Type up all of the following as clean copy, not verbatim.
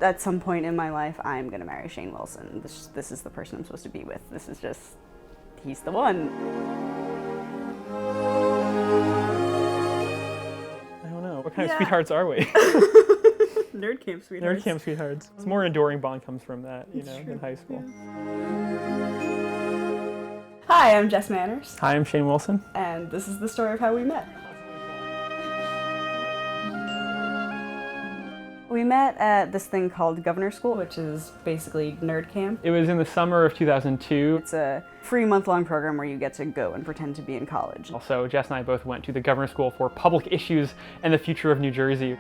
at some point in my life, I'm gonna marry Shane Wilson. This is the person I'm supposed to be with. This is just, he's the one. I don't know. What kind of sweethearts are we? Nerd camp sweethearts. Nerd camp sweethearts. It's more enduring bond comes from that, you know, in high school. Hi, I'm Jess Manners. Hi, I'm Shane Wilson. And this is the story of how we met. We met at this thing called Governor School, which is basically nerd camp. It was in the summer of 2002. It's a free month-long program where you get to go and pretend to be in college. Also, Jess and I both went to the Governor School for Public Issues and the Future of New Jersey.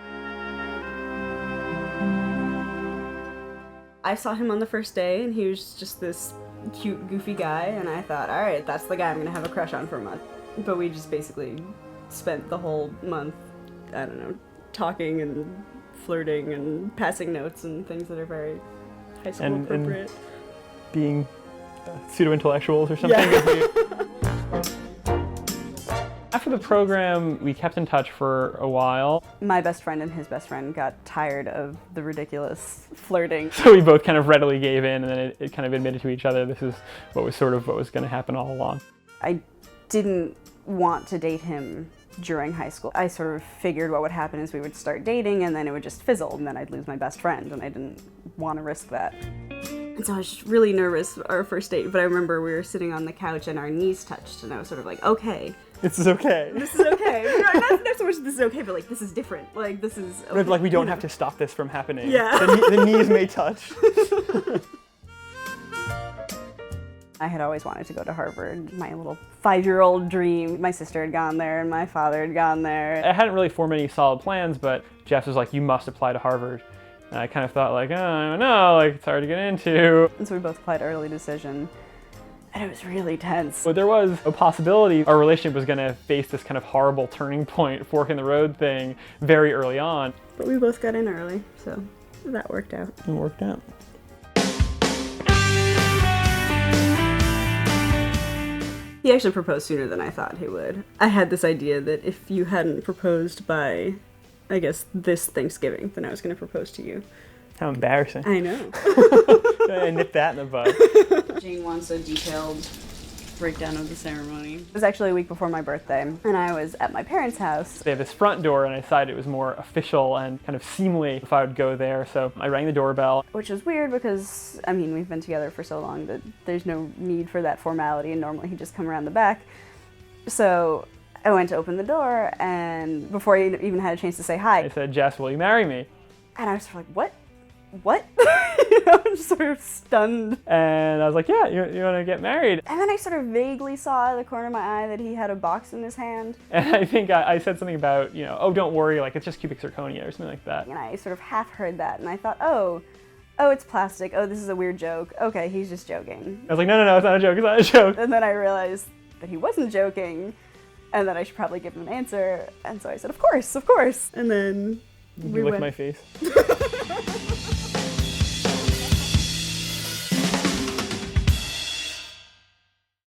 I saw him on the first day, and he was just this cute, goofy guy, and I thought, all right, that's the guy I'm gonna have a crush on for a month. But we just basically spent the whole month, I don't know, talking and flirting and passing notes and things that are very high school appropriate. And being pseudo-intellectuals or something. Yeah. After the program, we kept in touch for a while. My best friend and his best friend got tired of the ridiculous flirting. So we both kind of readily gave in, and then it kind of admitted to each other this is what was going to happen all along. I didn't want to date him during high school. I sort of figured what would happen is we would start dating and then it would just fizzle and then I'd lose my best friend, and I didn't want to risk that. And so I was just really nervous our first date, but I remember we were sitting on the couch and our knees touched and I was sort of like, okay. This is okay. This is okay. Not so much this is okay, but like this is different. Like this is okay. Like we don't have to stop this from happening. Yeah. The knees may touch. I had always wanted to go to Harvard, my little 5-year-old dream. My sister had gone there and my father had gone there. I hadn't really formed any solid plans, but Jeff was like, you must apply to Harvard. And I kind of thought like, oh, I don't know, like it's hard to get into. And so we both applied early decision, and it was really tense. But there was a possibility our relationship was going to face this kind of horrible turning point, fork in the road thing very early on. But we both got in early, so that worked out. It worked out. He actually proposed sooner than I thought he would. I had this idea that if you hadn't proposed by, I guess, this Thanksgiving, then I was going to propose to you. How embarrassing. I know. I nipped that in the bud. Jane wants a detailed breakdown of the ceremony. It was actually a week before my birthday, and I was at my parents' house. They have this front door, and I decided it was more official and kind of seemly if I would go there, so I rang the doorbell. Which was weird because, I mean, we've been together for so long that there's no need for that formality, and normally he'd just come around the back. So I went to open the door, and before he even had a chance to say hi, I said, Jess, will you marry me? And I was sort of like, what? What? You know, just sort of stunned. And I was like, yeah, you want to get married? And then I sort of vaguely saw out of the corner of my eye that he had a box in his hand. And I think I said something about, you know, oh, don't worry, like it's just cubic zirconia or something like that. And I sort of half heard that, and I thought, oh, it's plastic. Oh, this is a weird joke. Okay, he's just joking. I was like, no, it's not a joke, it's not a joke. And then I realized that he wasn't joking, and that I should probably give him an answer. And so I said, of course. And then You licked my face.